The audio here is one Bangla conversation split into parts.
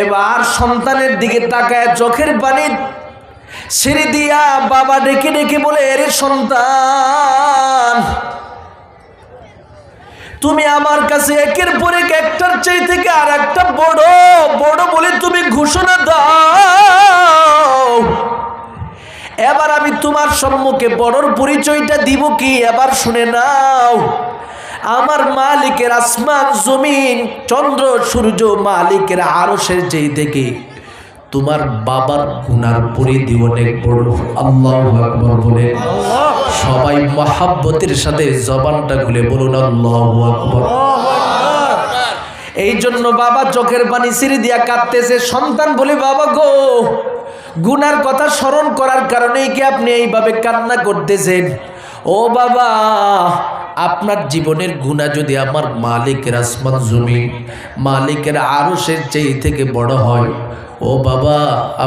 এবার সন্তানের দিকে তাকায় চোখের পানি ছেড়ে দিয়া বাবা ডেকে ডেকে বলে, এরে সন্তান, তুমি আমার কাছে একের পর এক একটার চাই থেকে আর একটা বড় বড় বলে তুমি ঘোষণা দাও। এবার আমি তোমার সম্মুখে বড়র পরিচয়টা দিব কি? এবার শুনে নাও। আমার মালিকের আসমান জমিন চন্দ্র সূর্য মালিকের আরশের যেই থেকে তোমার বাবার গুনার পরিধি অনেক বড়। আল্লাহু আকবার বলে সবাই মহাব্বতের সাথে জবানটা খুলে বলুন আল্লাহু আকবার। এই জন্য বাবা চোখের পানি ছেড়ে দিয়া কাঁদতেছে। সন্তান বলে, বাবা গো, গুনার কথা স্মরণ করার কারণেই কি আপনি এইভাবে কান্না করতেছেন? ও বাবা, আপনার জীবনের গুনাহ যদি আমার মালিকের আসমান জমিন মালিকের আরশের চেয়ে থেকে বড় হয়, ও বাবা,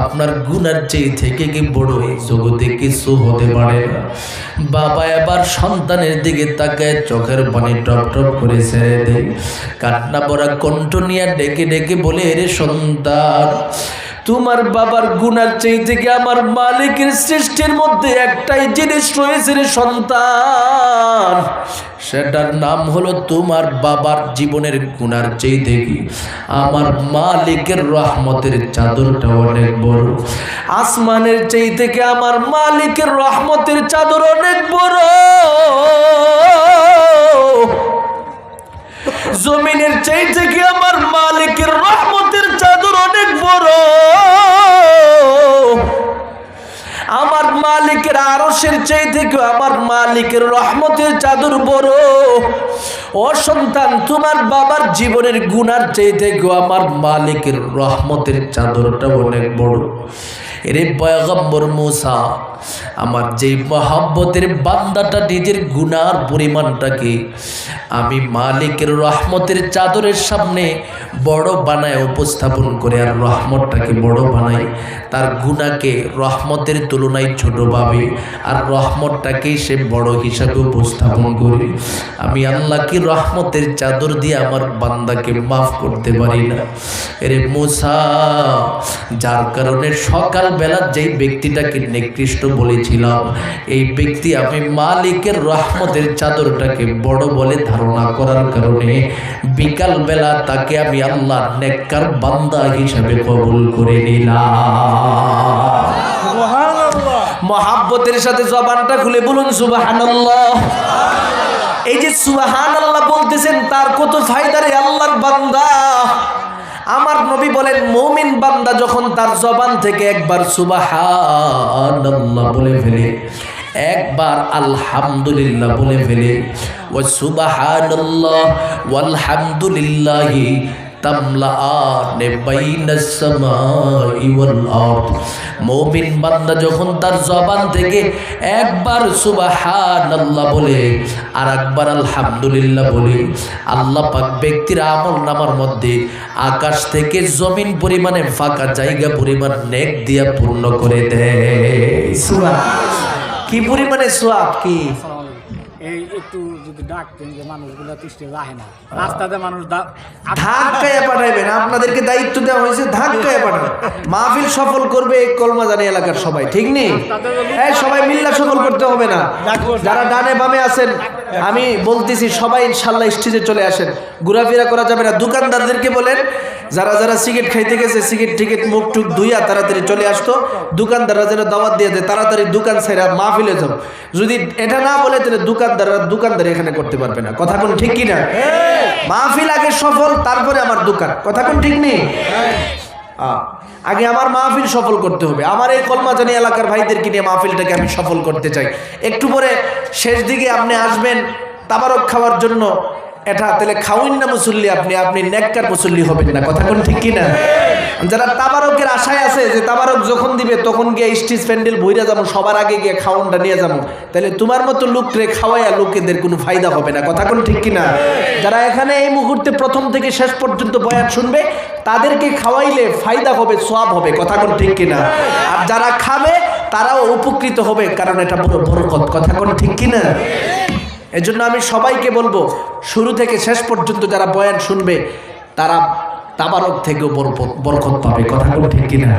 আপনার গুনার চেয়ে থেকে কি বড় এই জগতে কিছু হতে পারে না। বাবা এবার সন্তানের দিকে তাকায় চোখের পানি টপ টপ করে ছেড়ে দেয়। কান্না ভরা কণ্ঠ নিয়ে ডেকে ডেকে বলে, এরে সন্তান, তোমার বাবার গুনার চেয়ে থেকে আমার মালিকের সৃষ্টির মধ্যে একটাই জিনিস রয়েছে রে সন্তান, সেটার নাম হলো তোমার বাবার জীবনের গুনার চেয়ে থেকে আমার মালিকের রহমতের চাদরটা অনেক বড়। আসমানের চেয়ে থেকে আমার মালিকের রহমতের চাদর অনেক বড়, জমিনের চেয়ে থেকে আমার মালিকের রহমতের চাদর অনেক বড়, আমার মালিকের আরশের চেয়ে থেকে আমার মালিকের রহমতের চাদর বড়। ও সন্তান, তোমার বাবার জীবনের গুনার চেয়ে থেকে আমার মালিকের রহমতের চাদরটা অনেক বড়। এরে পয়গম্বর মুসা, আমার যে মহব্বতের বান্দাটা নিজের গুনার পরিমাণটাকে আমি মালিকের রহমতের চাদরের সামনে বড় বানায় উপস্থাপন করে আর রহমতটাকে বড় বানাই, তার গুনাহকে রহমতের তুলনায় ছোট ভাবে আর রহমতটাকেই সে বড় হিসাবে উপস্থাপন করে, আমি আল্লাহ কি রহমতের চাদর দিয়ে আমার বান্দাকে মাফ করতে পারি না? এরে মুসা, যার কারণে সকালবেলা যেই ব্যক্তিটাকে নিকৃষ্ট বলেছিলাম, এই ব্যক্তি আমি মালিকের রহমতের চাদরটাকে বড় বলে ধারণা করার কারণে বিকালবেলা তাকে আমি আল্লাহ নেককার বান্দা হিসাবে কবুল করে নিলাম। মহাব্বতের সাথে জবানটা খুলে বলুন সুবহানাল্লাহ। এই যে সুবহানাল্লাহ বলতেছেন, তার কত ফায়দা রে আল্লাহর বান্দা। আমার নবী বলেন, মুমিন বান্দা যখন তার জবান থেকে একবার সুবহানাল্লাহ বলে ফেলে, একবার আলহামদুলিল্লাহ বলে ফেলে, ও সুবহানাল্লাহ ওয়াল হামদুলিল্লাহি তামলাআনে বাইনাস সামাই ওয়াল আরদ, মুমিন বান্দা যখন তার জবান থেকে একবার সুবহানাল্লাহ বলে আর একবার আলহামদুলিল্লাহ বলে, আল্লাহ পাক ব্যক্তির আমলনামার মধ্যে আকাশ থেকে জমিন পরিমাণে ফাঁকা জায়গা পরিমাণ নেক দিয়া পূর্ণ করে দেয়। সুবহানাল্লাহ। কি পরিমাণে সওয়াব! কি এই একটু যদি ডাকতেন যে মানুষগুলো তিষ্ঠে রাহে না, রাস্তাতে মানুষ ধাক্কায় পাঠাইবেন, আপনাদেরকে দায়িত্ব দেওয়া হয়েছে, ধাক্কায় পাঠাবেন। মাহফিল সফল করবে এই কলমাজানি এলাকার সবাই, ঠিক নেই? এই সবাই মিল্লা সফল করতে হবে না। যারা ডানে বামে আছেন, আমি বলতেছি সবাই ইনশাল্লাহ স্টেজে চলে আসেন, ঘোরাফেরা করা যাবে না। দোকানদারদেরকে বলেন, যারা যারা সিগারেট খাইতে গেছে সিগারেট টিকিট মুখ টুক ধুইয়া তাড়াতাড়ি চলে আসতো। দোকানদাররা যেন দাওয়াত দিয়ে দেয়, তাড়াতাড়ি দোকান ছেড়ে মাহফিলে যাও। যদি এটা না বলে তাহলে দোকানদার এখানে করতে পারবে না। কথা কোন ঠিক কিনা? মাহফিল আগে সফল, তারপরে আমার দোকান। কথা কোন ঠিক নেই? আগে আমার মাহফিল সফল করতে হবে। আমার এই কলমাজানি এলাকার ভাইদেরকে নিয়ে মাহফিলটাকে আমি সফল করতে চাই। একটু পরে শেষ দিকে আপনি আসবেন তাবারক খাওয়ার জন্য, এটা তাহলে খাওয়ান না মুসল্লি, আপনি নেককার মুসল্লি হবেন না। কথা কোন ঠিক কিনা? যারা তাবারকের আশায় আছে যে তাবারক যখন দিবে তখন গিয়ে স্টেজ প্যান্ডেল বইরা যাবো, সবার আগে গিয়ে খাওয়ানটা নিয়ে যাবো, তাহলে তোমার মতো লোকরে খাওয়াইয়া লোকেদের কোনো ফায়দা হবে না। কথা কোন ঠিক কিনা? যারা এখানে এই মুহূর্তে প্রথম থেকে শেষ পর্যন্ত বয়ান শুনবে, তাদেরকে খাওয়াইলে ফায়দা হবে, সওয়াব হবে। কথা কোন ঠিক কিনা? আর যারা খাবে তারাও উপকৃত হবে, কারণ এটা বড় বরকত। কথা কোন ঠিক কিনা? এজন্য আমি সবাইকে বলবো, শুরু থেকে শেষ পর্যন্ত যারা বয়ান শুনবে তারা তাবারক থেকেও বরকত পাবে। কথা বল ঠিক কিনা?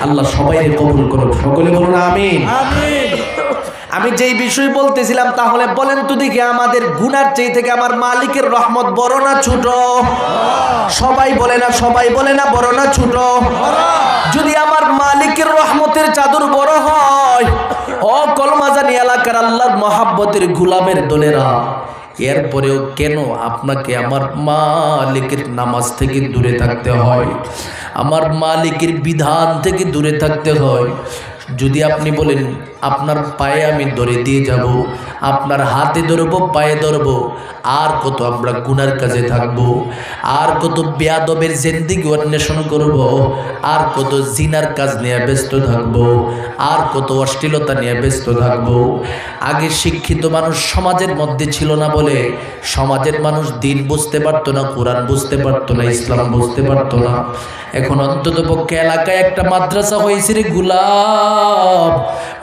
আল্লাহ সবাইকে কবুল করুন, সকলে বলুন আমিন। আমি যেই বিষয় বলতেছিলাম, তাহলে বলেন তো দেখি, আমাদের গুনার চেয়ে থেকে আমার মালিকের রহমত বড় না ছোট? সবাই বলে না, সবাই বলে না বড় না ছোট? যদি আমার মালিকের রহমতের চাদর বড় হয়, ও কলমাজানি এলাকার আল্লাহর মহাব্বতের গোলামের দলেরা, এরপরেও কেন আপনাকে আমার মালিকের নামাজ থেকে দূরে থাকতে হয়, আমার মালিকের বিধান থেকে দূরে থাকতে হয়? যদি আপনি বলেন আপনার পায়ে আমি ধরে দিয়ে যাব, আপনার হাতে ধরবো, পায়ে ধরবো, আর কত আমরা গুনার কাজে থাকবো, আর কত বেয়াদবের জিন্দেগি অন্বেষণ করব, আর কত জিনার কাজ নিয়ে ব্যস্ত থাকবো, আর কত অশ্লীলতা নিয়ে ব্যস্ত থাকবো। আগে শিক্ষিত মানুষ সমাজের মধ্যে ছিল না বলে সমাজের মানুষ দিন বুঝতে পারতো না, কোরআন বুঝতে পারতো না, ইসলাম বুঝতে পারতো না। এখন অন্তত পক্ষে এলাকায় একটা মাদ্রাসা হয়েছে রে গুলাম,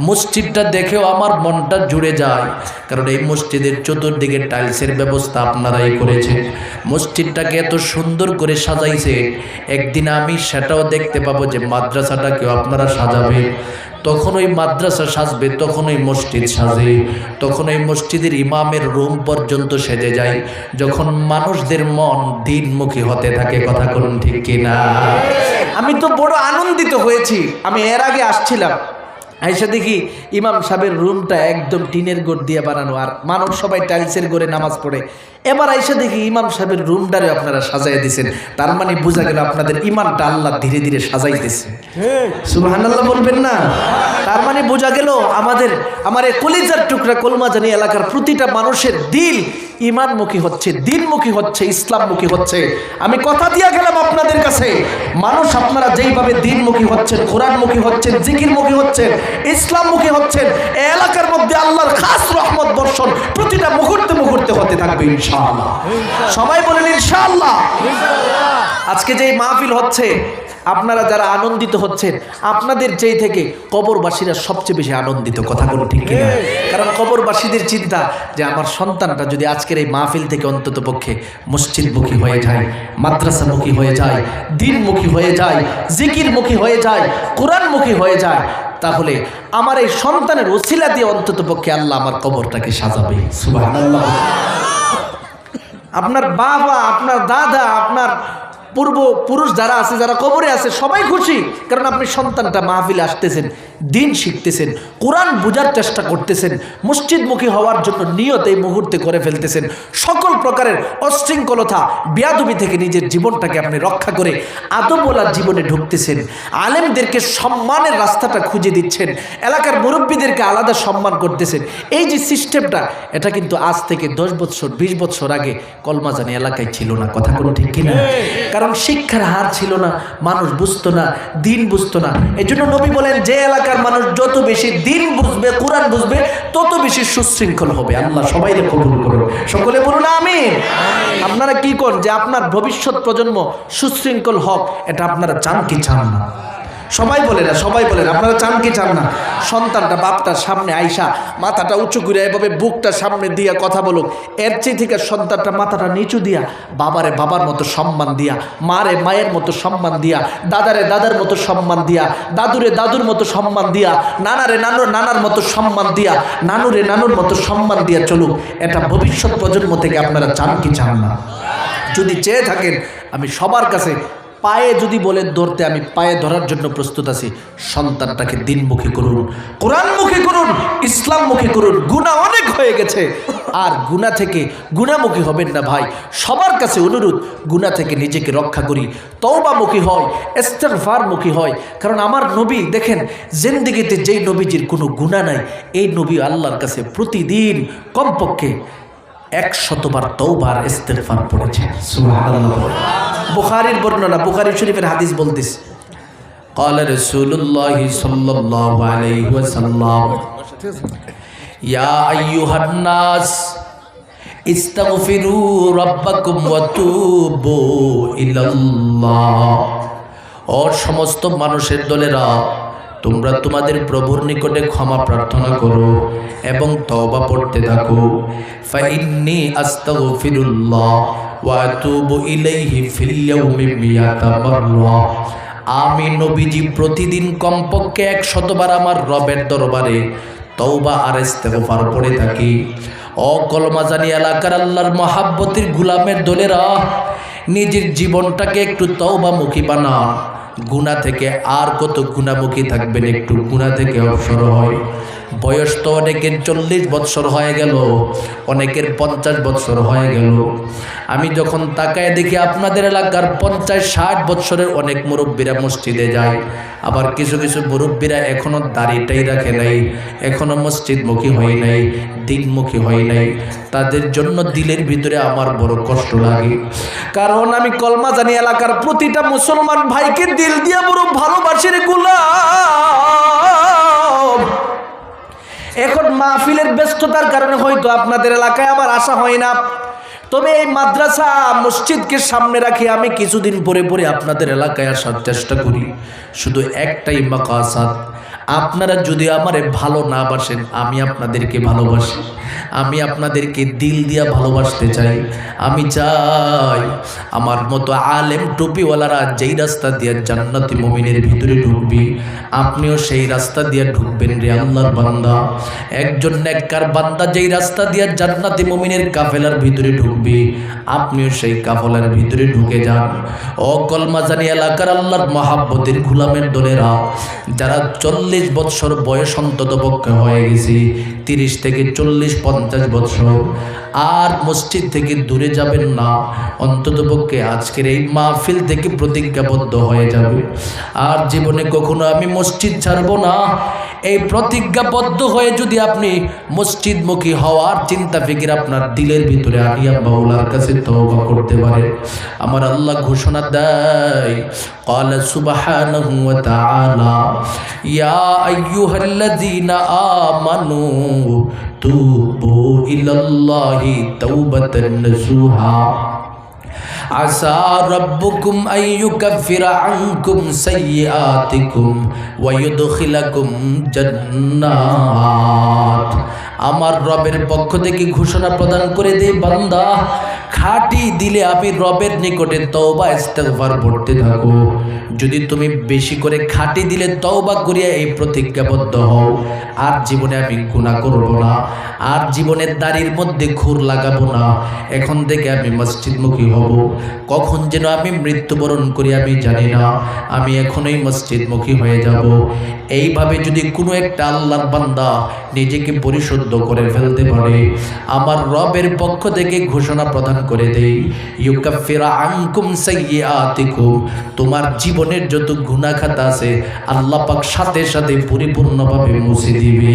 মসজিদটা দেখেও আমার মনটা জুড়ে যায়। কারণ এই মসজিদের চতুর্দিকে টাইলসের ব্যবস্থা আপনারাই করেছে, মসজিদটাকে এত সুন্দর করে সাজাইছে। একদিন আমি সেটাও দেখতে পাবো যে মাদ্রাসাটাকেও আপনারা সাজাবে, তখন ওই মাদ্রাসা সাজবে, তখন ওই মসজিদ সাজে, তখন ওই মসজিদের ইমামের রুম পর্যন্ত সেজে যায়, যখন মানুষদের মন দিনমুখী হতে থাকে। কথা বলুন ঠিক কিনা? আমি তো বড় আনন্দিত হয়েছি। আমি এর আগে আসছিলাম, আইসা দেখি ইমাম সাহেবের রুমটা একদম টিনের গোড় দিয়ে বানানো, আর মানুষ সবাই টাইলসের গোড়ে নামাজ পড়ে। এবার আইসা দেখি ইমাম সাহেবের রুমটারে আপনারা সাজাই দিয়েছেন, তার মানে বোঝা গেল আপনাদের ইমানটা আল্লাহ ধীরে ধীরে সাজাইতেছে। সুবহানাল্লাহ বলবেন না? তার মানে বোঝা গেল আমার এই কলিজার টুকরা কলমাজানি এলাকার প্রতিটা মানুষের দিল ইমানমুখী হচ্ছে, দিনমুখী হচ্ছে, ইসলামমুখী হচ্ছে। আমি কথা দিয়া গেলাম আপনাদের কাছে, মানুষ আপনারা যেইভাবে দিনমুখী হচ্ছেন, কোরআনমুখী হচ্ছেন, জিকিরমুখী হচ্ছেন, ইসলামমুখী হচ্ছেন, এই এলাকার মধ্যে আল্লাহর খাস রহমত বর্ষণ প্রতিটা মুহূর্তে মুহূর্তে হতে থাকবে ইনশাআল্লাহ। সবাই বলেন ইনশাআল্লাহ। আজকে যে মাহফিল হচ্ছে, আপনারা যারা আনন্দিত হচ্ছেন, আপনাদের যেই থেকে কবরবাসীরা সবচেয়ে বেশি আনন্দিত। কথা বলুন ঠিক কিনা? কারণ কবরবাসীদের চিন্তা যে আমার সন্তানটা যদি আজকের এই মাহফিল থেকে অন্তত পক্ষে মসজিদমুখী হয়ে যায়, মাদ্রাসামুখী হয়ে যায়, দিনমুখী হয়ে যায়, জিকিরমুখী হয়ে যায়, কোরআনমুখী হয়ে যায়, তাহলে আমার এই সন্তানের ওসিলা দিয়ে অন্তত পক্ষে আল্লাহ আমার কবরটাকে সাজাবে। সুবহানাল্লাহ। আপনার বাবা, আপনার দাদা, আপনার পূর্বপুরুষ যারা আছে, যারা কবরে আছে, সবাই খুশি, কারণ আপনি সন্তানটা মাহফিলে আসতেছেন, দিন শিখতেছেন, কোরআন বোঝার চেষ্টা করতেছেন, মসজিদমুখী হওয়ার জন্য নিয়ত এই মুহূর্তে করে ফেলতেছেন। সকল প্রকারের অশৃঙ্খলতা, বেয়াদবি থেকে নিজের জীবনটাকে আপনি রক্ষা করে আদবওয়ালা জীবনে ঢুকতেছেন, আলেমদেরকে সম্মানের রাস্তাটা খুঁজে দিচ্ছেন, এলাকার মুরব্বীদেরকে আলাদা সম্মান করতেছেন। এই যে সিস্টেমটা, এটা কিন্তু আজ থেকে 10 বছর 20 বছর আগে কলমাজানি এলাকায় ছিল না। কথা কোনো ঠিক কিনা? কারণ শিক্ষার হার ছিল না, মানুষ বুঝতো না, দিন বুঝতো না। এই জন্য নবী বলেন, যে এলাকার মানুষ যত বেশি দিন বুঝবে, কোরআন বুঝবে, তত বেশি সুশৃঙ্খল হবে। আল্লাহ সবাইকে কবুল করুন, সকলে বলুন আমিন। আপনারা কি করেন যে আপনার ভবিষ্যৎ প্রজন্ম সুশৃঙ্খল হোক, এটা আপনারা চান কি চান না? সবাই বলে না, সবাই বলেন, আপনারা চান কি চান না? সন্তানটা বাপটার সামনে আইসা মাথাটা উঁচু করে এভাবে বুকটা সামনে দিয়া কথা বলুক, এর চেয়ে থেকে সন্তানটা মাথাটা নিচু দিয়া বাবারে বাবার মতো সম্মান দিয়া, মারে মায়ের মতো সম্মান দিয়া, দাদারে দাদার মতো সম্মান দিয়া, দাদুরে দাদুর মতো সম্মান দিয়া, নানারে নানার মতো সম্মান দিয়া, নানুরে নানুর মতো সম্মান দিয়া চলুক। এটা ভবিষ্যৎ প্রজন্ম থেকে আপনারা চান কি চান না? যদি চেয়ে থাকেন, আমি সবার কাছে পায়ে যদি বলেন ধরতে, আমি পায়ে ধরার জন্য প্রস্তুত আছি। সন্তানটাকে দিনমুখী করুন, কোরআনমুখী করুন, ইসলামমুখী করুন। গুনাহ অনেক হয়ে গেছে, আর গুনাহ থেকে গুনাহমুখী হবেন না ভাই। সবার কাছে অনুরোধ, গুনাহ থেকে নিজেকে রক্ষা করি, তওবামুখী হয়, ইস্তেগফারমুখী হয়। কারণ আমার নবী দেখেন, জিন্দেগিতে যেই নবীজির কোনো গুনাহ নাই, এই নবী আল্লাহর কাছে প্রতিদিন কমপক্ষে 100 বার তওবার ইস্তেগফার পড়েছে। সুবহানাল্লাহ। বুখারীর বর্ণনা, বুখারী শরীফের হাদিস বলতেছে, قال رسول الله صلى الله عليه وسلم يا ايها الناس استغفروا ربكم وتوبوا الى الله। ও সমস্ত মানুষের দলেরা, তোমরা তোমাদের প্রভুর নিকটে ক্ষমা প্রার্থনা করো এবং তওবা পড়তে থাকো। ফাইন্নী আস্তাগফিরুল্লাহ ওয়া আতুবু ইলাইহি ফিল ইয়াউমি মিয়াতা মাররা। আমি নবীজি প্রতিদিন কমপক্ষে 100 বার আমার রবের দরবারে তওবা আর ইস্তেগফার পড়ে থাকি। ও কলমা জানি এলাকার আল্লাহর মহাব্বতের গোলামের দলেরা, নিজের জীবনটাকে একটু তওবামুখী বানান। গুনাহ থেকে আর কত গুনাহমুখী থাকবেন, একটু গুনাহ থেকে অবসর হয়। বয়স তো অনেকের 40 বৎসর হয়ে গেল, অনেকের 50 বৎসর হয়ে গেল। আমি যখন তাকায় দেখি আপনাদের এলাকার 50-60 বৎসরের অনেক মুরব্বীরা মসজিদে যায়, আবার কিছু কিছু মুরব্বীরা এখনো দাড়িটাই রাখে নাই, এখনো মসজিদমুখী হয় নাই, দিনমুখী হয় নাই। তাদের জন্য দিলের ভিতরে আমার বড় কষ্ট লাগে, কারণ আমি কলমা জানি এলাকার প্রতিটা মুসলমান ভাইকে দিল দিয়ে বড় ভালোবাসির গোলাম। এখন মাহফিলের ব্যস্ততার কারণে হয়তো আপনাদের এলাকায় আমার আসা হয় না, তবে এই মাদ্রাসা মসজিদকে সামনে রাখি আমি কিছুদিন পরে পরে আপনাদের এলাকায় আসার চেষ্টা করি। শুধু একটাই মাকাসাদ, আপনারা যদি আমারে ভালো না বাসেন, আমি আপনাদেরকে ভালোবাসি, আমি আপনাদেরকে দিল দিয়া ভালোবাসতে চাই। আমি চাই আমার মতো আলেম টুপিওয়ালারা যেই রাস্তা দিয়ে জান্নাতি মুমিনের ভিতরে ঢুকবি, আপনিও সেই রাস্তা দিয়ে ঢুকবেন রে আল্লাহর বান্দা। একজন নেককার বান্দা যেই রাস্তা দিয়ে জান্নাতি মুমিনের কাফেলার ভিতরে ঢুকবি, আপনিও সেই কাফেলার ভিতরে ঢুকে যান। ও কলমা জানি এলাকার আল্লাহর মহাব্বতের গোলামের দলেরা, যারা 40 বৎসর বয়স অন্তত পক্ষে হয়ে গেছি, 30 থেকে 40-50 বৎসর, আর মসজিদ থেকে দূরে যাবেন না। অন্তত পক্ষে আজকের এই মাহফিল থেকে প্রতিজ্ঞাবদ্ধ হয়ে যাবে, আর জীবনে কখনো আমি মসজিদ ছাড়ব না। এই প্রতিজ্ঞাবদ্ধ হয়ে যদি আপনি মসজিদমুখী হওয়ার চিন্তা ফিকির আপনার দিলের ভিতরে আনিয়া মাওলার কাছে তওবা করতে পারে, আমার আল্লাহ ঘোষণা দেয়, قال سبحانه وتعالى يا أيها الذين آمنوا توبوا إلى الله توبة نصوحا عسى ربكم أن يكفر عنكم سيئاتكم ويدخلكم جنات। আমার রবের পক্ষ থেকে ঘোষণা প্রদান করে দে বান্দা, খাঁটি দিলে আমি রবের নিকটে তওবা ইস্তেগফার পড়তে থাকো। যদি তুমি বেশি করে খাঁটি দিলে তওবা করিয়া এই প্রতিজ্ঞাবদ্ধ হও, আর জীবনে আমি গুনাহ করব না, আর জীবনের দাড়ির মধ্যে খুর লাগাবো না, এখন থেকে আমি মসজিদমুখী হব। কখন যেন আমি মৃত্যুবরণ করি আমি জানি না, আমি এখনই মসজিদমুখী হয়ে যাব। এইভাবে যদি কোনো একটা আল্লাহর বান্দা নিজেকে পরিশুদ্ধ করে ফেলতে পারে, আমার রবের পক্ষ থেকে ঘোষণা প্রদান করে দেই, ইউকাফিরা আনকুম সাইয়্যাতিকুম, তোমার জীবনের যত গুনাহ খাতা আছে আল্লাহ পাক সাথে সাথে পরিপূর্ণভাবে মুছে দিবে।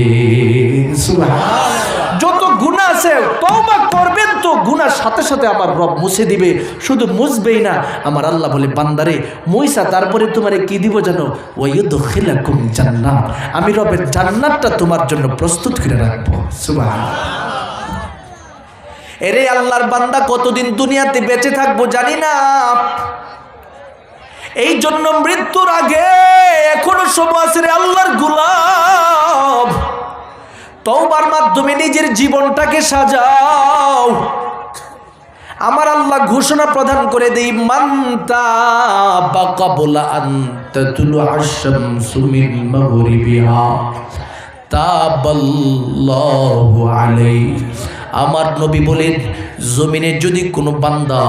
সুবহানাল্লাহ। যত গুনাহ আছে তওবা করবেন তো গুনার সাথে সাথে আমার রব মুছে দিবে। শুধু মুছবেই না, আমার আল্লাহ বলে বান্দারে মুইসা তারপরে তোমারে কি দিব জানো, ওয়ায়ুদখিলাকুম জান্নাত, আমি রবের জান্নাতটা তোমার জন্য প্রস্তুত করে রাখবো। সুবহানাল্লাহ। এরে আল্লাহর বান্দা, কতদিন দুনিয়াতে বেঁচে থাকবো জানি না, এই জন্য মৃত্যুর আগে এখনো সময় আছে রে আল্লাহর গোলাম, তওবার মাধ্যমে নিজের জীবনটাকে সাজাও। আমার আল্লাহ ঘোষণা প্রদান করে দেই, মান তাবা ক্বাবলা আন তাতুলুআশ শামসু মিন মাগরিবিহা তাবাল্লাহু আলাইহি। আমার নবী বলেন, জমিনে যদি কোনো বান্দা,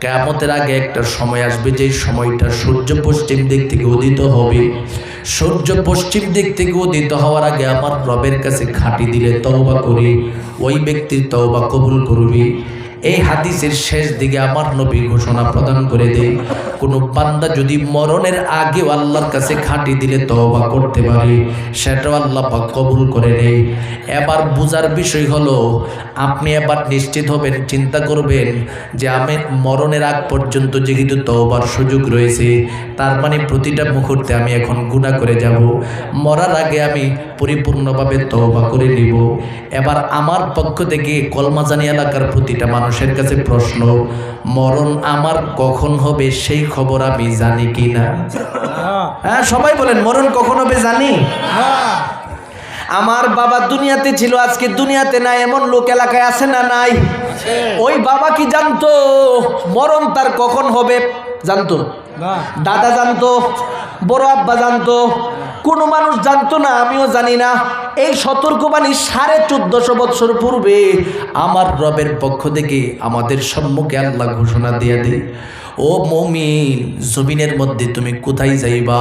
কিয়ামতের আগে একটা সময় আসবে যে সময়টা সূর্য পশ্চিম দিক থেকে উদিত হবে, সূর্য পশ্চিম দিক থেকে উদিত হওয়ার আগে আমার রবের কাছে খাঁটি দিলে তওবা করে ওই ব্যক্তির তওবা কবুল করবে। এই হাদিসের শেষ দিকে আমার নবী ঘোষণা প্রদান করে দেয়, কোনো বান্দা যদি মরণের আগেও আল্লাহর কাছে খাঁটি দিলে তওবা করতে পারে, সেটাও আল্লাহ পাক কবুল করে নেয়। এবার বুঝার বিষয় হলো, আপনি এবার নিশ্চিত হবেন, চিন্তা করবেন যে আমি মরণের আগ পর্যন্ত যেহেতু তওবার সুযোগ রয়েছে, তার মানে প্রতিটা মুহূর্তে আমি এখন গুনাহ করে যাব, মরার আগে আমি পরিপূর্ণভাবে তওবা করে নিব। এবার আমার পক্ষ থেকে কলমাজানি এলাকার প্রতিটা মানুষের কাছে প্রশ্ন, মরণ আমার কখন হবে সেই খবর আমি জানি কি না? হ্যাঁ, সবাই বলেন, মরণ কখন হবে জানি? আমার বাবা দুনিয়াতে ছিল, আজকে দুনিয়াতে নাই, এমন লোক এলাকায় আছে না নাই? ওই বাবা কি জানতো মরণ তার কখন হবে? জানতো? দাদা জানতো? বড় আব্বা জানতো? কোনো মানুষ জানতো না, আমিও জানি না। এই সতর্কবাণী 1450 বছর পূর্বে আমার রবের পক্ষ থেকে আমাদের সম্মুখে আল্লাহ ঘোষণা দিয়ে দেয়, ও মুমিন, জমিনের মধ্যে তুমি কোথায় যাইবা?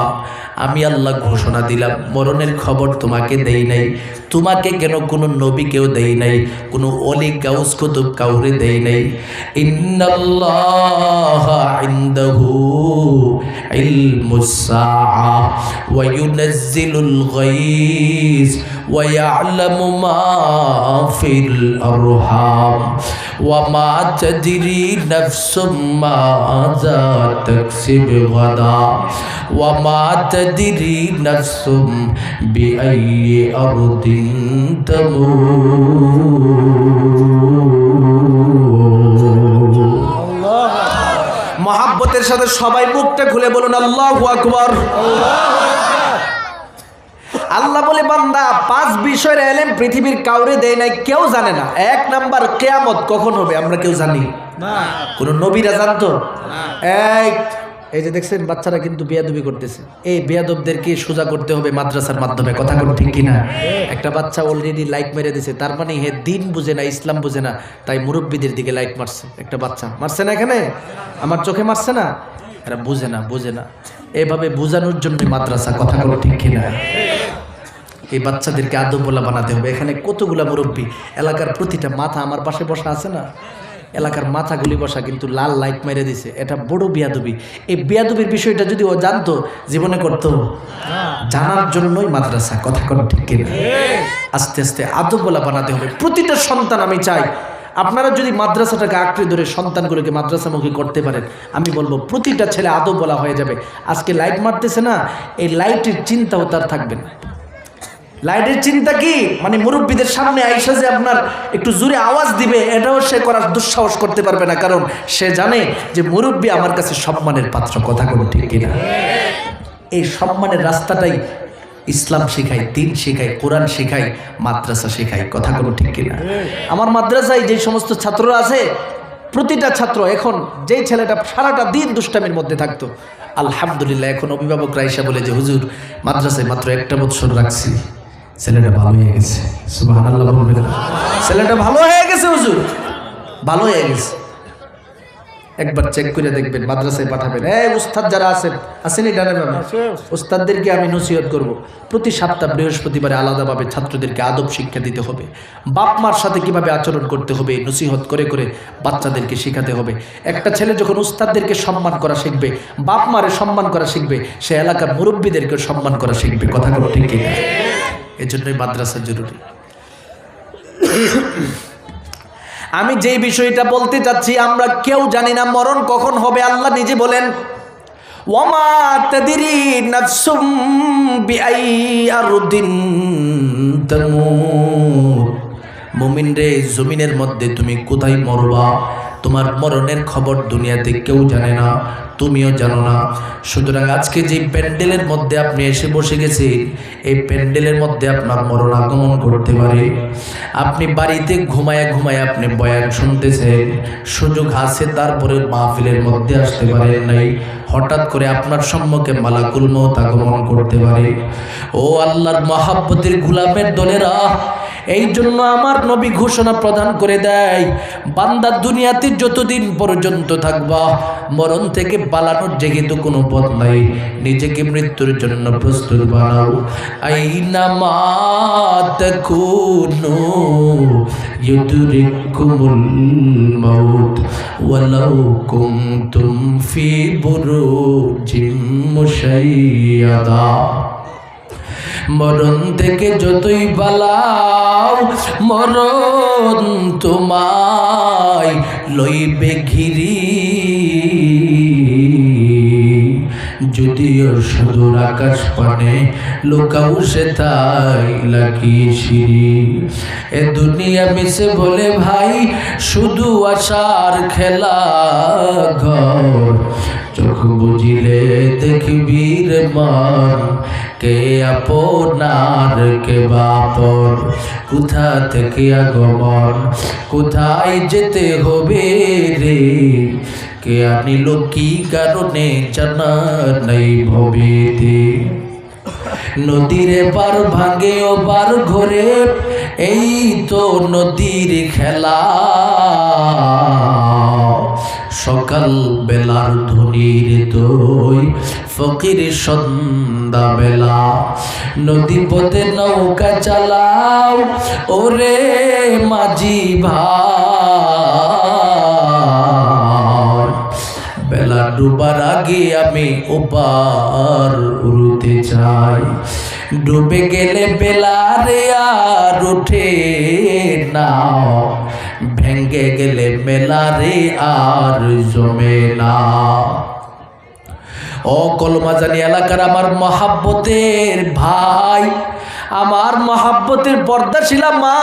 আমি আল্লাহ ঘোষণা দিলাম, মরণের খবর তোমাকে দেই নাই। তোমাকে কেন কোনো নবীকেও দেই নাই, কোনো অলি গাউস কুতুব কাউরে দেই নাই। ইন্নাল্লাহা ইনদাহু ইলমুস সাআ ওয়া ইউনাজ্জিলুল গায়স ওয়া ইয়ালামু মা ফিল আরহাম ওয়া মা তাদরি নাফসুম মাযা তাকসিবু গাদা ওয়া মা তাদরি নাফসুম বিআইয়ি আরদিন তামুত। মহাব্বতের সাথে সবাই মুখটা খুলে বলুন আল্লাহু আকবার। আল্লাহ বলে, বান্দা 5 বিষয়ের ইলম পৃথিবীর কাউরে দেয় নাই, কেউ জানে না। 1 নাম্বার, কিয়ামত কখন হবে আমরা কেউ জানি না। কোন নবীরা জানতো? এই যে দেখছেন বাচ্চারা কিন্তু বেয়াদবি করতেছে, এই বেয়াদবদেরকে সোজা করতে হবে মাদ্রাসার মাধ্যমে। কথা কোন ঠিক কিনা? একটা বাচ্চা অলরেডি লাইট মেরে দিছে, তার মানে হে দিন বুঝে না, ইসলাম বুঝে না, তাই মুরব্বীদের দিকে লাইট মারছে। একটা বাচ্চা মারছে না, এখানে আমার চোখে মারছে না, এরা বুঝে না, বুঝে না। এভাবে বোঝানোর জন্য মাদ্রাসা। কথা কোন ঠিক কিনা? এই বাচ্চাদেরকে আদবওয়ালা বানাতে হবে। এখানে কতগুলা মুরব্বী, এলাকার প্রতিটা মাথা আমার পাশে বসা আছে না, এলাকার মাথাগুলি বসা, কিন্তু লাল লাইট মেরে দিছে। এটা বড় বিয়াদবি। এই বিয়াদবির বিষয়টা যদি ও জানতো, জীবনে করতো? জানার জন্যই মাদ্রাসা। কথা কোন ঠিক কিনা? আস্তে আস্তে আদবওয়ালা বানাতে হবে প্রতিটা সন্তান। আমি চাই আপনারা যদি মাদ্রাসাটাকে আঁকড়ে ধরে সন্তানগুলোকে মাদ্রাসামুখী করতে পারেন, আমি বলবো প্রতিটা ছেলে আদবওয়ালা হয়ে যাবে। আজকে লাইট মারতেছে না, এই লাইটের চিন্তাও তার থাকবে না। লাইটের চিন্তা কি? মানে মুরব্বীদের সামনে আইসা যে আপনার একটু জোরে আওয়াজ দিবে, এটাও সে করার দুঃসাহস করতে পারবে না, কারণ সে জানে যে মুরব্বী আমার কাছে সম্মানের পাত্র। কথা কোন ঠিক কিনা? এই সম্মানের রাস্তাটাই ইসলাম শেখায়, দিন শেখায়, কোরআন শেখায়, মাদ্রাসা শেখায়। কথা কোন ঠিক কিনা? আমার মাদ্রাসায় যে সমস্ত ছাত্ররা আছে, প্রতিটা ছাত্র, এখন যেই ছেলেটা সারাটা দিন দুষ্টামির মধ্যে থাকতো, আলহামদুলিল্লাহ এখন অভিভাবকরা এসে বলে যে হুজুর মাদ্রাসায় মাত্র 1 বছর রাখছি, ছেলেটা ভালো হয়ে গেছে। সুবহানাল্লাহ বলবেন? ছেলেটা ভালো হয়ে গেছে হুজুর, ভালো হয়ে গেছে। একবার চেক করে দেখবেন, মাদ্রাসায় পাঠাবেন। উস্তাদ যারা আসেনি ডানে বামে, উস্তাদদেরকে আমি নসিহত করব, প্রতি সপ্তাহ বৃহস্পতিবারে আলাদাভাবে ছাত্রদেরকে আদব শিক্ষা দিতে হবে। বাপ মার সাথে কিভাবে আচরণ করতে হবে নসিহত করে করে বাচ্চাদেরকে শেখাতে হবে। একটা ছেলে যখন উস্তাদদেরকে সম্মান করা শিখবে, বাপ মারে সম্মান করা শিখবে, সে এলাকার মুরব্বীদেরকে সম্মান করা শিখবে। কথা বলো ঠিক কিনা? এজন্যই মাদ্রাসা জরুরি। আমি যেই বিষয়টা বলতে চাচ্ছি, আমরা কেউ জানি না মরণ কখন হবে। আল্লাহ নিজে বলেন, ওয়ামা তাদরি নাফসুম বিআইয়ি আরদিন তামুত। মুমিন রে, জমিনের মধ্যে তুমি কোথায় মরবা, তোমার মরণের খবর দুনিয়াতে কেউ জানে না, তুমিও জানো না। সুতরাং আজকে যে প্যান্ডেলের মধ্যে আপনি এসে বসে গেছেন, এই প্যান্ডেলের মধ্যে আপনার মরণ আগমন করতে পারে। আপনি বাড়িতে ঘুমায় ঘুমায় আপনি বয়ান শুনতেছেন, সুযোগ আছে, তারপরে মাহফিলের মধ্যে আসতে পারেন নাই, হঠাৎ করে আপনার সম্মুখে মালাকুল মউত আগমন করতে পারে। ও আল্লাহর মহাব্বতের গোলামের দলেরা, এই জন্য আমার নবী ঘোষণা প্রদান করে দেয়, বান্দা দুনিয়াতে যতদিন পর্যন্ত থাকবা, মরণ থেকে পালানোর যেহেতু কোনো পথ নাই, নিজেকে মৃত্যুর জন্য প্রস্তুত বানাও। আইনামা তাকুনু ইউদরিকুমুল মাউত ওয়ালাউ কুনতুম ফি বুরুজিম মুশাইয়াদা। মরণ থেকে যতই পালাও, মরণ তোমায় লইবে ঘিরি। যদিও সুদূর আকাশ পানে লুকাও সে তাই লাকি সিঁড়ি। এ দুনিয়া মিশে বলে ভাই শুধু আশার খেলা ঘর, চোখ বুঝিলে দেখবি রে মান কে আপনার কে বাপর, কোথা থেকে আগমন, কোথায় যেতে হবে রে, কে আনিল কি কারণে জানা নাই ভবিতে। নদীর পার ভাঙে ও বার ঘরে, এই তো নদীর খেলা, সকাল বেলার ধনির দই, ফকির সন্ধ্যা বেলা, নদী পথে নৌকা চালাও ওরে মাঝি ভাই, বেলা ডুবার আগে আমি ওপার উড়তে চাই, ডুবে গেলে বেলা রে আর উঠে না, ভেঙ্গে গেলে মেলা রে আর জমে না। ও কলমাজানি এলাকার আমার মহাব্বতের ভাই, আমার মহাব্বতের পর্দাশীলা মা,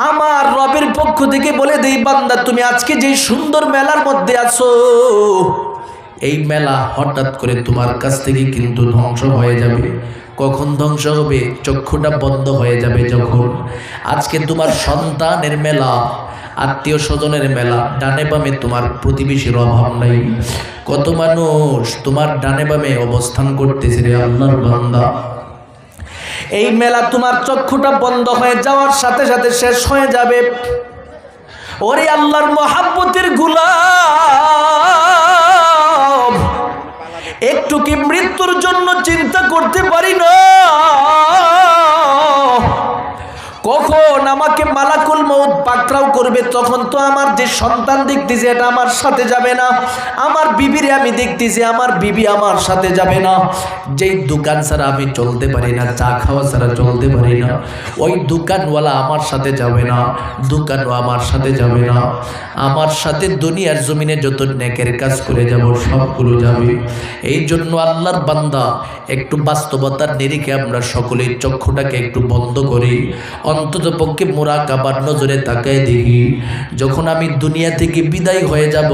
আমার রবের পক্ষ থেকে বলে দেই বান্দা, তুমি আজকে যে সুন্দর মেলার মধ্যে আছো, এই মেলা হঠাৎ করে তোমার কাছ থেকে কিন্তু ধ্বংস হয়ে যাবে। কখন ধ্বংস হবে? চক্ষুটা বন্ধ হয়ে যাবে যখন। আজকে তোমার সন্তানের মেলা, আত্মীয় স্বজনের মেলা, ডানে বামে তোমার প্রতিবেশীর অভাব নাই। কত মানুষ তোমার ডানে বামে অবস্থান করতেছে রে আল্লাহর বান্দা। এই মেলা তোমার চক্ষুটা বন্ধ হয়ে যাওয়ার সাথে সাথে শেষ হয়ে যাবে। ওরে আল্লাহর মহাব্বতের গোলাম, একটু কি মৃত্যুর জন্য চিন্তা করতে পারি না? কখন আমাকে মালাকুল মউত পাকড়াও করবে, তখন তো আমার যে সন্তান দেখতেছি এটা আমার সাথে যাবে না, আমার বিবিরে আমি দেখতেছি আমার বিবি আমার সাথে যাবে না, যেই দোকান ছাড়া আমি চলতে পারি না, চা খাওয়া ছাড়া চলতে পারি না, ওই দোকানওয়ালা আমার সাথে যাবে না, দোকানও আমার সাথে যাবে না, আমার সাথে দুনিয়ার জমিনে যত নেকের কাজ করে যাব সবগুলো যাবে। এই জন্য আল্লাহর বান্দা, একটু বাস্তবতার নিরিখে আমরা সকলেই চক্ষুটাকে একটু বন্ধ করি, অন্তত পক্ষে মুরাকাবার নজরে তাকায় দেখি, যখন আমি দুনিয়া থেকে বিদায় হয়ে যাব,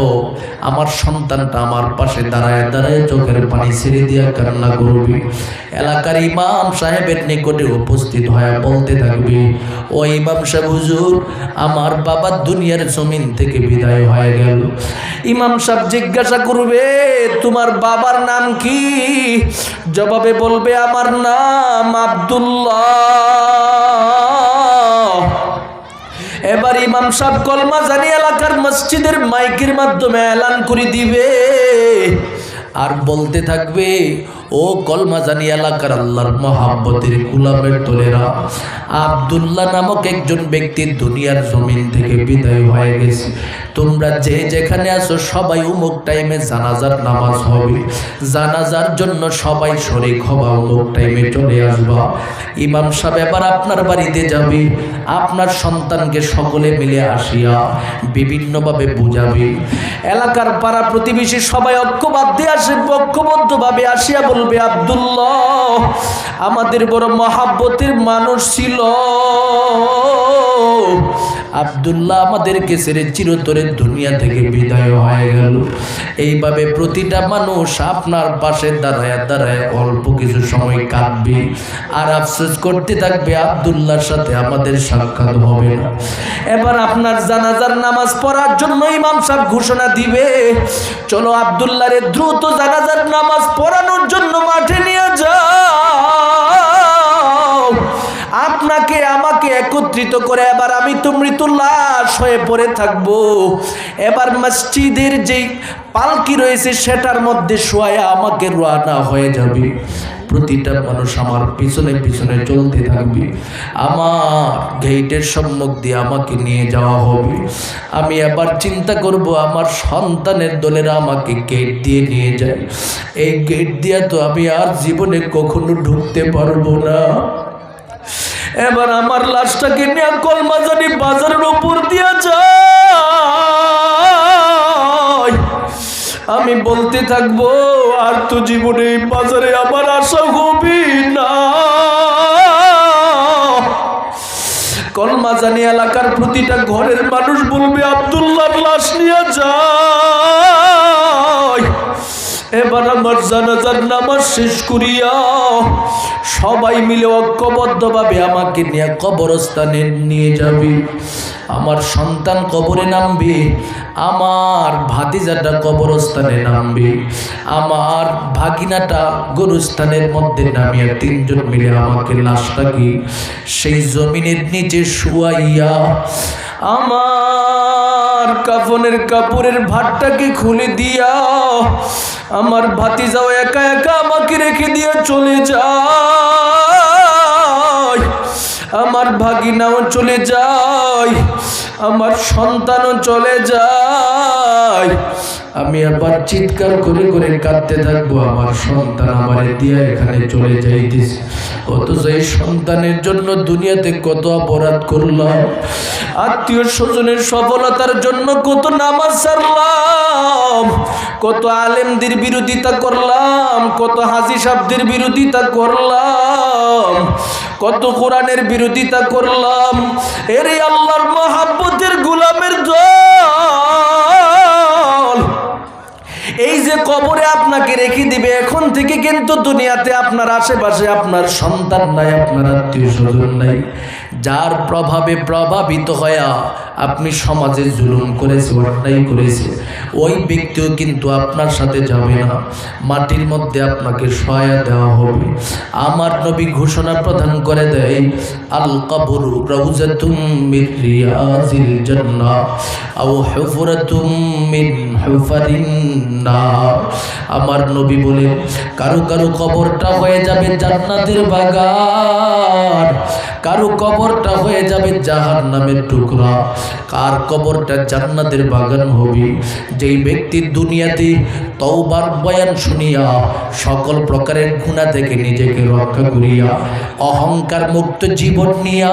আমার সন্তানটা আমার পাশে দাঁড়ায় দাঁড়ায় চোখের পানি ছেড়ে দিয়া কান্না করবে। এলাকার ইমাম সাহেবের নিকটে উপস্থিত হয়ে বলতে থাকবে, ও ইমাম সাহেব হুজুর, আমার বাবা দুনিয়ার জমিন থেকে বিদায় হয়ে গেল। ইমাম সাহেব জিজ্ঞাসা করবে, তোমার বাবার নাম কি? জবাবে বলবে, আমার নাম আব্দুল্লাহ। এবার ইমাম সাহেব কলমা জানি এলাকার মসজিদের মাইকের মাধ্যমে এলান করে দিবে আর বলতে থাকবে, ও কলমা জানি এলাকার আল্লাহর মহাব্বতের গোলামের তোলেরা, আব্দুল্লাহ নামক একজন ব্যক্তি দুনিয়ার জমিন থেকে বিদায় হয়ে গেছে। তোমরা যে যেখানে আছো সবাই অমুক টাইমে জানাজার নামাজ হবে, জানাজার জন্য সবাই শরীক হবা, অমুক টাইমে চলে আসবা। ইমাম সাহেব এবার আপনার বাড়িতে যাবে, আপনার সন্তানকে সকলে মিলে আসিয়া বিভিন্নভাবে বুঝাবে। এলাকার পাড়া প্রতিবেশী সবাই ঐক্যবদ্ধ আসে, ঐক্যবদ্ধভাবে আসিয়া বলবে, আব্দুল্লাহ আমাদের বড় মহাব্বতের মানুষ ছিল, আব্দুল্লাহ আমাদেরকে ছেড়ে চিরতরে দুনিয়া থেকে বিদায় হয়ে গেল। এইভাবে প্রতিটা মানুষ আপনার পাশে দাঁড়ায় দাঁড়ায় অল্প কিছু সময় কাটবে আর আফসোস করতে থাকবে, আব্দুল্লাহর সাথে আমাদের সাক্ষাৎ হবে না। এবার আপনার জানাজার নামাজ পড়ার জন্য ইমাম সাহেব ঘোষণা দিবে, চলো আব্দুল্লাহরে দ্রুত জানাজার নামাজ পড়ানোর জন্য মাঠে নিয়ে যাও। আপনাকে আমাকে একত্রিত করে এবার আমি তো মৃত লাশ হয়ে পড়ে থাকবো। এবার মসজিদের যেই পালকি রয়েছে সেটার মধ্যে শোয়া আমাকে রওনা হয়ে যাবে। প্রতিটা মানুষ আমার পিছনে পিছনে চলতে থাকবে, আমার গেটের সম্মুখ দিয়ে আমাকে নিয়ে যাওয়া হবে। আমি আবার চিন্তা করব, আমার সন্তানের দলেরা আমাকে গেট দিয়ে নিয়ে যায়, এই গেট দিয়ে তো আমি আর জীবনে কখনো ঢুকতে পারবো না। এবার আমার লাশটাকে নিয়ে কলমাজানি বাজারের উপর দিয়ে যায়। আমি বলতে থাকবো, আর তো জীবনে এই বাজারে আমার আশা হবে না। কলমাজানি এলাকার প্রতিটা ঘরের মানুষ বলবে, আব্দুল্লাহর লাশ নিয়ে যায়। এবার আমার জানাজার নামাজ শেষ করিয়া সবাই মিলে ঐক্যবদ্ধভাবে আমাকে নিয়ে কবরস্থানে নিয়ে যাবে। আমার সন্তান কবরে নামবে, আমার ভাতিজাটা কবরস্থানে নামবে, আমার ভাগিনাটা গোরস্থানের মধ্যে নামিয়ে তিনজন মিলে আমাকে লাশটাকে সেই জমিনের নিচে শুয়াইয়া আমার কাফনের কাপড়ের ভাতটাকে খুলে দিয়া আমার ভাতিজাও একা একা আমাকে রেখে দিয়ে চলে যায়, আমার ভাগিনাও চলে যায়, আমার সন্তানও চলে যায়। আমি আবার চিৎকার করে করে কাঁদতে থাকবো, আমার সন্তান আমারে দিয়ে এখানে চলে যাইতেছে, অথচ এই সন্তানের জন্য দুনিয়াতে কত অপরাধ করলাম, আত্মীয় স্বজনের সফলতার জন্য কত নামাজ ছাড়লাম, কত আলেমদের বিরোধিতা করলাম, কত হাজি সাহেবদের বিরোধিতা করলাম, কত কোরআনের বিরোধিতা করলাম। এরে আল্লাহর মহাব্বতের গোলামের দল, এই যে কবরে আপনাকে রেখে দিবে, এখন থেকে কিন্তু দুনিয়াতে আপনার আশেপাশে আপনার সন্তান নাই, আপনার আত্মীয় স্বজন নাই, যার প্রভাবে প্রভাবিত হয়া আপনি সমাজে জুলুম করেছে, অন্যায় করেছে, ওই ব্যক্তিও কিন্তু আপনার সাথে যাবে না, মাটির মধ্যে আপনাকে সহায় দেওয়া হবে। আমার নবী ঘোষণা প্রদান করে দেয়, আল কবরু রাউজাতুম মিন রিয়াজিল জান্নাহ আও হুফরাতুম মিন হুফারিন নার। আমার নবী বলেন, কারো কারো কবরটা হয়ে যাবে জান্নাতের বাগান, কারো কবরটা হয়ে যাবে জাহান্নামের টুকরা। কার কবরটা জান্নাতের বাগান হবে? যেই ব্যক্তি দুনিয়াতে তওবার বয়ান শুনিয়া সকল প্রকারের গুনাহ থেকে নিজেকে রক্ষা করিয়া অহংকার মুক্ত জীবন নিয়া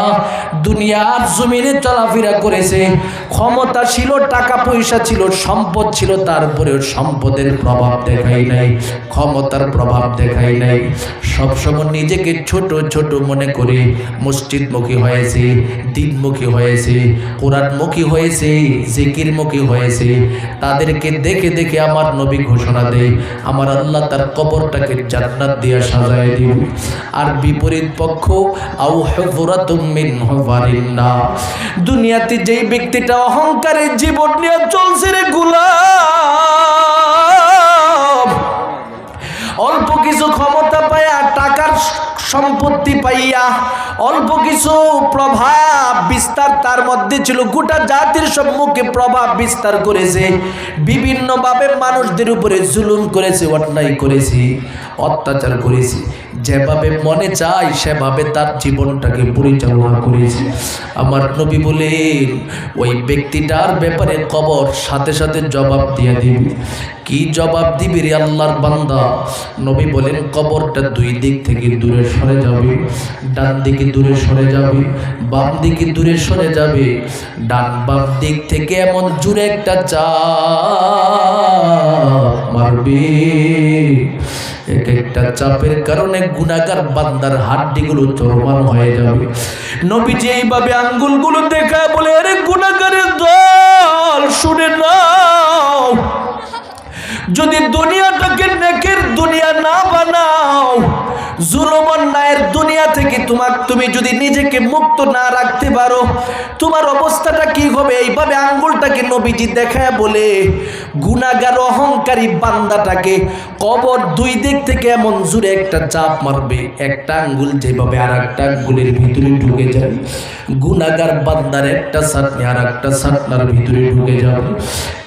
দুনিয়ার জমিনে চলাফেরা করেছে, ক্ষমতা ছিল, টাকা পয়সা ছিল, সম্পদ ছিল, তারপরেও সম্পদের প্রভাব দেখায় নাই, ক্ষমতার প্রভাব দেখায় নাই, সবসময় নিজেকে ছোট ছোট মনে করে মসজিদমুখী হয়েছে, দিনমুখী হয়েছে, কোরআনমুখী হয়েছে, জিকিরমুখী হয়েছে, তাদেরকে দেখে দেখে আমার নবী ঘোষণা দেয়, আমার আল্লাহ তার কবরটাকে জান্নাত দিয়ে সাজায় দিবে। আর বিপরীত পক্ষ, আও হুফরাতুম মিন হুফারিন নার, দুনিয়াতে যেই ব্যক্তিটা অহংকারের জীবন নিয়ে চলছে রে গোলাম, অল্প কিছু ক্ষমতা পাইয়া, টাকার সম্পত্তি পাইয়া, অল্প কিছু প্রভাব বিস্তার তার মধ্যে ছিল, গোটা জাতির সম্মুখে প্রভাব বিস্তার করেছে, বিভিন্নভাবে মানুষদের উপরে জুলুম করেছে, অন্যায় করেছে, অত্যাচার করেছে, যেভাবে মনে চায় সেভাবে তার জীবনটাকে পরিচালনা করেছে। আমার নবী বলেন, ওই ব্যক্তিটার ব্যাপারে কবর সাথে সাথে জবাব দিয়ে দিবে। কি জবাব দিবে রে আল্লাহর বান্দা? নবী বলেন, কবরটা দুই দিক থেকে দূরে সরে যাবে, ডান দিকে দূরে সরে যাবে, বাম দিকে দূরে সরে যাবে। ডান বাম দিক থেকে এমন জোরে একটা চাপ মারবে, এক একটা চাপের কারণে গুনাহগার বান্দার হাড্ডিগুলো চরমান হয়ে যাবে। নবীজি এইভাবে আঙ্গুলগুলো দেখা বলে, আরে গুনাহগারের দল শুনে নাও, যদি দুনিয়াটাকে নেকের দুনিয়া না বানাও, জুলুম অন্যায়ের দুনিয়া থেকে তুমি যদি নিজেকে মুক্ত না রাখতে পারো, তোমার অবস্থাটা কি হবে? এইভাবে আঙ্গুলটাকে নবীজি দেখায় বলে, গুনাহগার অহংকারী বান্দাটাকে কবর দুই দিক থেকে এমন জোরে একটা চাপ মারবে, একটা আঙ্গুল যেভাবে আর একটা আঙ্গুলের ভিতরে ঢুকে যাবে, গুনাহগার বান্দার একটা ছাটনি আর একটা ছাটনার ভিতরে ঢুকে যাবে।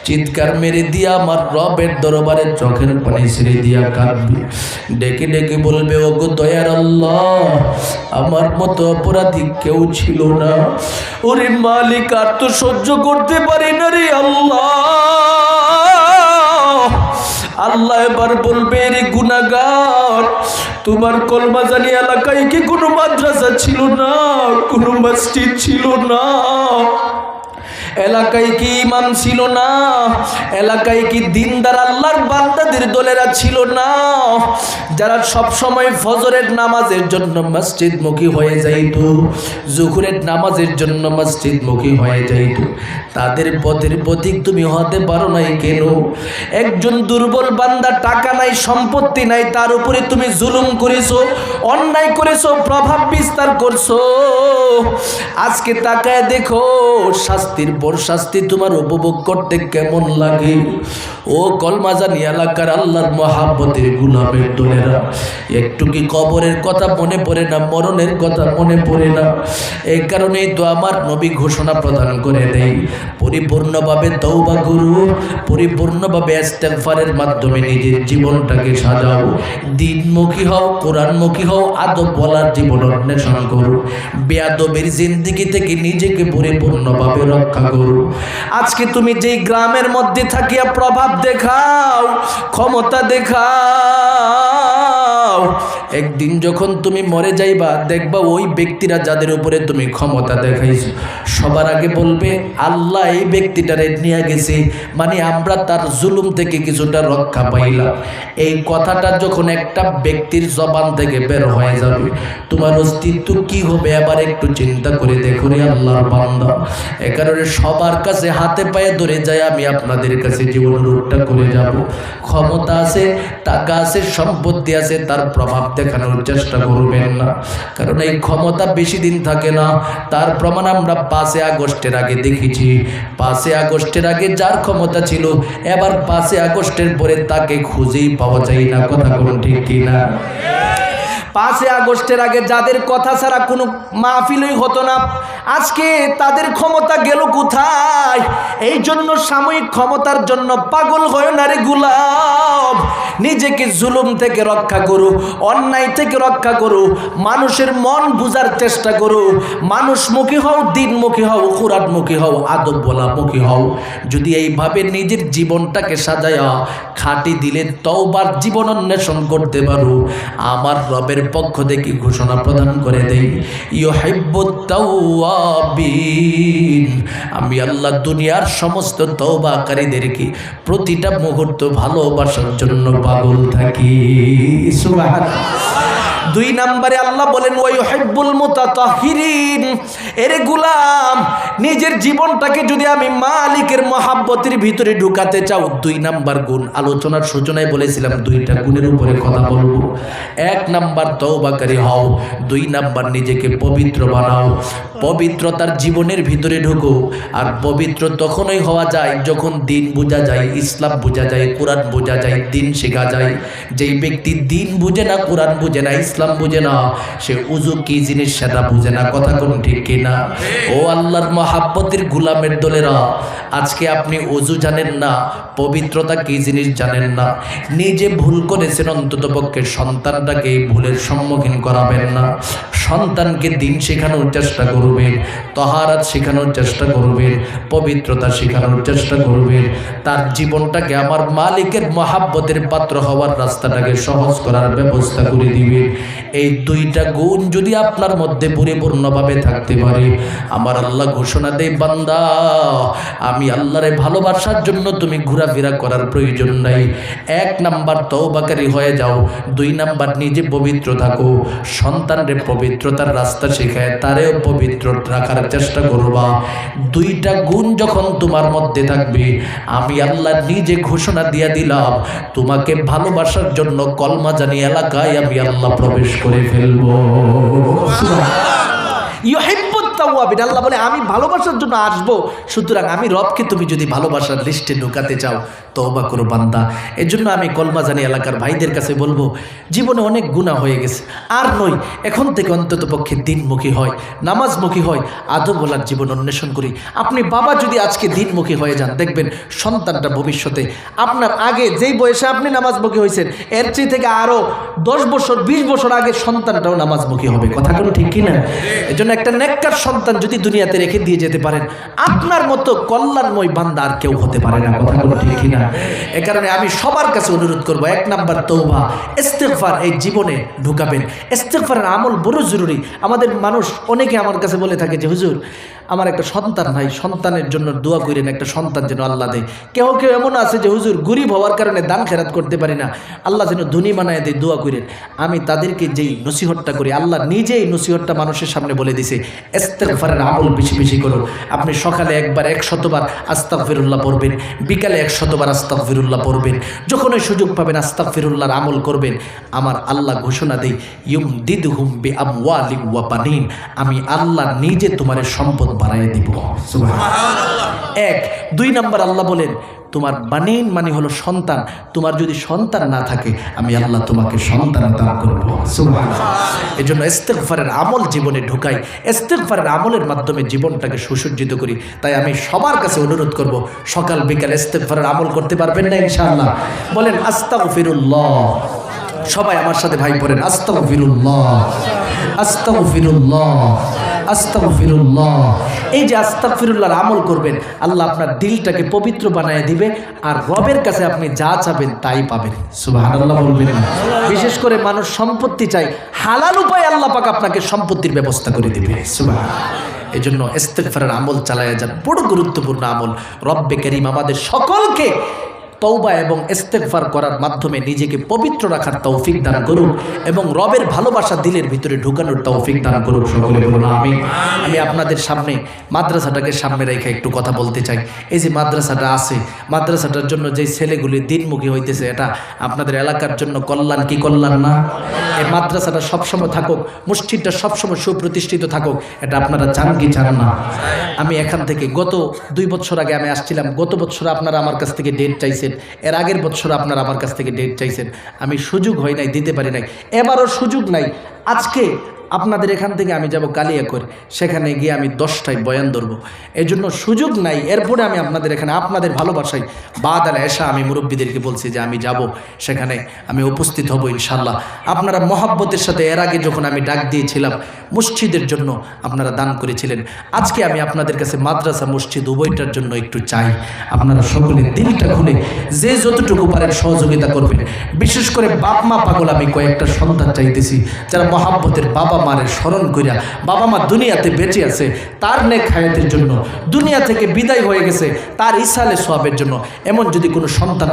চিৎকার মেরে দিয়া আমার রবের দরবারে চোখের পানি ছেড়ে দিয়া কাঁদবে, ডেকে ডেকে বলবে, ওগো দয়ার আল্লাহ, আমার মতো অপরাধী কেউ ছিল না, ওরে মালিক, আর তো সহ্য করতে পারি না রে আল্লাহ। আল্লাহ এবার বলবে, রে গুনাহগার, তোমার কলমাজানি এলাকায় কি কোনো মাদ্রাসা ছিল না, কোনো মসজিদ ছিল না? এলাকায় কি ইমাম ছিল না? এলাকায় কি দিনদার আল্লাহর বান্দাদের দলেরা ছিল না? যারা সব সময় ফজরের নামাজের জন্য মসজিদমুখী হয়ে যাইত, জোহরের নামাজের জন্য মসজিদমুখী হয়ে যাইত, তাদের পথের পথিক তুমি হতে পারো নাই কেন? একজন দুর্বল বান্দা, টাকা নাই, সম্পত্তি নাই, তার উপরে তুমি জুলুম করেছো, অন্যায় করেছো, প্রভাব বিস্তার করছো। আজকে তাকায় দেখো শাস্তির পর শাস্তি তোমার উপভোগ করতে কেমন লাগে। ও কলমাজানি এলাকার আল্লাহর মহাব্বতের গুলামের দলেরা, একটু কি কবরের কথা মনে পড়ে না? মরণের কথা মনে পড়ে না? এই কারণেই তো আমার নবী ঘোষণা প্রদান করে দেয়, পরিপূর্ণভাবে তওবা করো, পরিপূর্ণভাবে ইস্তেগফারের মাধ্যমে নিজের জীবনটাকে সাজাও, দিনমুখী হও, কোরআনমুখী হও, আদব বলার জীবন অন্বেষণ করো, বেয়াদবের জিন্দেগি থেকে নিজেকে পরিপূর্ণভাবে রক্ষা করো। আজকে তুমি যেই গ্রামের মধ্যে থাকিয়া প্রভাব দেখাও, ক্ষমতা দেখাও, একদিন যখন তুমি মরে যাইবা দেখবা ওই ব্যক্তিরা যাদের উপরে তুমি ক্ষমতা দেখাইছো সবার আগে বলবে আল্লাহ এই ব্যক্তিটারে নিয়ে গেছে, মানে আমরা তার জুলুম থেকে কিছুটা রক্ষা পাইলাম। এই কথাটা যখন একটা ব্যক্তির জবান থেকে বের হয়ে যাবে তোমার অস্তিত্ব কি হবে এবার একটু চিন্তা করে দেখো রে আল্লাহর বান্দা। এ কারণে সবার কাছে হাতে পায়ে ধরে যায় আমি আপনাদের কাছে জীবন রূপটা করে যাব। ক্ষমতা আছে, টাকা আছে, সম্পত্তি আছে, তার প্রভাব দেখানোর চেষ্টা করবেন না, কারণ এই ক্ষমতা বেশি দিন থাকে না। তার প্রমাণ আমরা 5 আগস্টের আগে দেখেছি। 5 আগস্টের আগে যার ক্ষমতা ছিল এবার 5 আগস্টের পরে তাকে খুঁজেই পাওয়া যায় না। কথা কোন ঠিক কিনা? 5 আগস্টের আগে যাদের কথা ছাড়া কোনো মাহফিলই হতো না, আজকে তাদের ক্ষমতা গেল কোথায়? এই জন্য সাময়িক ক্ষমতার জন্য পাগল হয় না রে গোলাম। নিজেকে জুলুম থেকে রক্ষা করো, অন্যায় থেকে রক্ষা করো, মানুষের মন বুঝার চেষ্টা করো, মানুষমুখী হও, দিনমুখী হও, কোরআনমুখী হও, আদব বলামুখী হও। যদি এইভাবে নিজের জীবনটাকে সাজায়া খাটি দিলে তওবার জীবন অন্বেষণ করতে পারো, আমার রবের পক্ষ থেকে ঘোষণা প্রদান করে দেই ইউহিব্বুত তাওয়াবিন, আমি আল্লাহ দুনিয়ার সমস্ত তওবাকারীদেরকে প্রতিটা মুহূর্ত ভালোবাসার জন্য পাগল থাকি। সুবহানাল্লাহ। 2 নম্বরে আল্লাহ বলেন ওয়া ইউহিব্বুল মুতাতাহহিরিন, এরে গোলাম নিজের জীবনটাকে যদি আমি মালিকের মহাব্বতের ভিতরে ঢুকাতে চাও, 2 নাম্বার গুণ আলোচনার সূচনায় বলেছিলাম 2টা গুণের উপরে কথা বলবো। 1 নাম্বার তওবাকারী হও, 2 নাম্বার নিজেকে পবিত্র বানাও, পবিত্রতার জীবনের ভিতরে ঢুকো। আর পবিত্র তখনই হওয়া যায় যখন দিন বোঝা যায়, ইসলাম বোঝা যায়, কোরআন বোঝা যায়, দিন শেখা যায়। যেই ব্যক্তি দিন বুঝে না, কোরআন বুঝে না, ইসলাম বুঝে না, সে উযু কি জিনিস সেটা বুঝে না। কথা কোন ঠিক কিনা? ও আল্লাহর মহাব্বতের গোলামের দলেরা, আজকে আপনি উযু জানেন না, পবিত্রতা কি জিনিস জানেন না, নিজে ভুল করেছেন, অন্তত পক্ষে সন্তানটাকে এই ভুলের সম্মুখীন করাবেন না। সন্তানকে দিন শেখানোর চেষ্টা করবেন, তাহারাত শেখানোর চেষ্টা করবেন, পবিত্রতা শেখানোর চেষ্টা করবেন। তার জীবনটাকে আমার মালিকের মহাব্বতের পাত্র হওয়ার রাস্তাটাকে সহজ করার ব্যবস্থা করে দিবেন। এই 2টা গুণ যদি আপনার মধ্যে পরিপূর্ণভাবে থাকতে পারে, আমার আল্লাহ ঘোষণা দেয় বান্দা আমি আল্লাহরে ভালোবাসার জন্য তুমি ঘোরাফেরা করার প্রয়োজন নাই। 1 নাম্বার তওবাকারী হয়ে যাও, 2 নাম্বার নিজে পবিত্র থাকো, সন্তানরে পবিত্রতার রাস্তা শেখায় তারেও পবিত্র রাখার চেষ্টা করবা। 2টা গুণ যখন তোমার মধ্যে থাকবে, আমি আল্লাহ নিজে ঘোষণা দিয়ে দিলাম তোমাকে ভালোবাসার জন্য কলমাজানি এলাকায় আমি আল্লাহ প্রবেশ করে ফেলবো। ইউহিব্বুত তাওয়াবিন, আল্লাহ বলে আমি ভালোবাসার জন্য আসবো। সুতরাং আমি রবকে তুমি যদি ভালোবাসার লিস্টে ঢুকাতে চাও তওবা করো বান্দা। এজন্য আমি কলমাজানি এলাকার ভাইদের কাছে বলবো, জীবনে অনেক গুনাহ হয়ে গেছে, আর নই, এখন থেকে অন্তত পক্ষে দিনমুখী হয়, নামাজমুখী হয়, আদব বলার জীবন অন্বেষণ করি। আপনি বাবা যদি আজকে দিনমুখী হয়ে যান, দেখবেন সন্তানটা ভবিষ্যতে আপনার আগে যেই বয়সে আপনি নামাজমুখী হয়েছেন এর চেয়ে থেকে আরও 10 বছর 20 বছর আগে সন্তানটাও নামাজমুখী হবে। কথা কোনো ঠিক কিনা? এজন্য একটা নেককার সন্তান যদি দুনিয়াতে রেখে দিয়ে যেতে পারেন, আপনার মতো কল্যাণময় বান্দা আর কেউ হতে পারে না। কথা কোনো ঠিক কিনা? এ কারণে আমি সবার কাছে অনুরোধ করবো, 1 নাম্বার তওবা, ইস্তেগফার এই জীবনে ঢুকাবেন। ইস্তেগফারের আমল বড় জরুরি। আমাদের মানুষ অনেকে আমার কাছে বলে থাকে যে হুজুর আমার একটা সন্তান নাই, সন্তানের জন্য দোয়া করেন, একটা সন্তান যেন আল্লাহ দেয়। কেউ কেউ এমন আছে যে হুজুর গরিব হওয়ার কারণে দান খেরাত করতে পারি না, আল্লাহ যেন ধনী বানায় দেয়, দোয়া করেন। আমি তাদেরকে যেই নসিহতটা করি, আল্লাহ নিজেই নসিহতটা মানুষের সামনে বলে দিছে, ইস্তেগফারের আমল বেশি বেশি করো। আপনি সকালে একবার 100 বার আস্তাগফিরুল্লাহ পড়বেন, বিকালে 100 বার আস্তাগফিরুল্লাহ পড়বেন, যখনই সুযোগ পাবেন আস্তাগফিরুল্লাহর আমল করবেন। আমার আল্লাহ ঘোষণা দেই, ইউমদিদহুম বিআমওয়ালিন ওয়া বানিন, আমি আল্লাহ নিজে তোমার সম্পদ বাড়াইয়ে দিব। সুবহানাল্লাহ। 1 2 নাম্বার আল্লাহ বলেন, তোমার বানিন মানে হলো সন্তান, তোমার যদি সন্তান না থাকে আমি আল্লাহ তোমাকে সন্তান দান করব। সুবহানাল্লাহ। এজন্য ইস্তেগফারের আমল জীবনে ঢুকাই, ইস্তেগফারের আমলের মাধ্যমে জীবনটাকে সুসজ্জিত করি। তাই আমি সবার কাছে অনুরোধ করব, সকাল বিকাল ইস্তেগফারের আমল করতে পারবেন না ইনশাআল্লাহ? বলেন আস্তাগফিরুল্লাহ। সবাই আমার সাথে ভাই পড়েন, আস্তাগফিরুল্লাহ, আস্তাগফিরুল্লাহ, আস্তাগফিরুল্লাহ। এই যে আস্তাগফিরুল্লাহর আমল করবেন, আল্লাহ আপনার দিলটাকে পবিত্র বানায় দিবে, আর রবের কাছে আপনি যা চাবেন তাই পাবেন। সুবহানাল্লাহ বলবেন না? বিশেষ করে মানুষ সম্পত্তি চায়, হালাল উপায়ে আল্লাহ পাক আপনাকে সম্পত্তির ব্যবস্থা করে দিবে। সুবহানাল্লাহ। এই জন্য ইস্তেগফারের আমল চালায়া যান, বড় গুরুত্বপূর্ণ আমল। রব্বে কারীম আমাদের সকলকে তওবা এবং ইস্তেগফার করার মাধ্যমে নিজেকে পবিত্র রাখার তৌফিক দান করুন, এবং রবের ভালোবাসা দিলের ভিতরে ঢুকানোর তৌফিক দান করুন। সকলে বলুন আমিন। আমি আপনাদের সামনে মাদ্রাসাটাকে সামনে রেখে একটু কথা বলতে চাই। এই যে মাদ্রাসাটা আছে, মাদ্রাসাটার জন্য যে ছেলেগুলি দিনমুখী হইতেছে, এটা আপনাদের এলাকার জন্য কল্যাণ কি কল্যাণ না? এই মাদ্রাসাটা সবসময় থাকুক, মসজিদটা সবসময় সুপ্রতিষ্ঠিত থাকুক, এটা আপনারা চান কি চান না? আমি এখান থেকে গত 2 বছর আগে আমি আসছিলাম, গত বছর আপনারা আমার কাছ থেকে ডেট চাইছেন, এর আগের বছর আপনারা আমার কাছ থেকে ডেট চাইছেন, আমি সুযোগ হয় নাই, দিতে পারি নাই, এবারও সুযোগ নাই। আজকে আপনাদের এখান থেকে আমি যাব কালিয়াকৈর, সেখানে গিয়ে আমি 10টায় বয়ান ধরবো, এই জন্য সুযোগ নাই। এরপরে আমি আপনাদের এখানে আপনাদের ভালোবাসায় বাদ আল এশা আমি মুরব্বীদেরকে বলছি যে আমি যাব, সেখানে আমি উপস্থিত হব ইনশাল্লাহ। আপনারা মহাব্বতের সাথে এর আগে যখন আমি ডাক দিয়েছিলাম মসজিদের জন্য আপনারা দান করেছিলেন, আজকে আমি আপনাদের কাছে মাদ্রাসা মসজিদ উভয়টার জন্য একটু চাই, আপনারা সকলে দিলটা খুলে যে যতটুকু পারেন সহযোগিতা করবেন। বিশেষ করে বাপ মা পাগল আমি কয়েকটা সন্তান চাইতেছি, যারা মহাব্বতের বাবা মারে স্মরণ করিয়া, বাবা মা দুনিয়াতে বেঁচে আছে তার নেক হায়াতের জন্য, দুনিয়া থেকে বিদায় হয়ে গেছে তার ইসালে সওয়াবের জন্য, এমন যদি কোনো সন্তান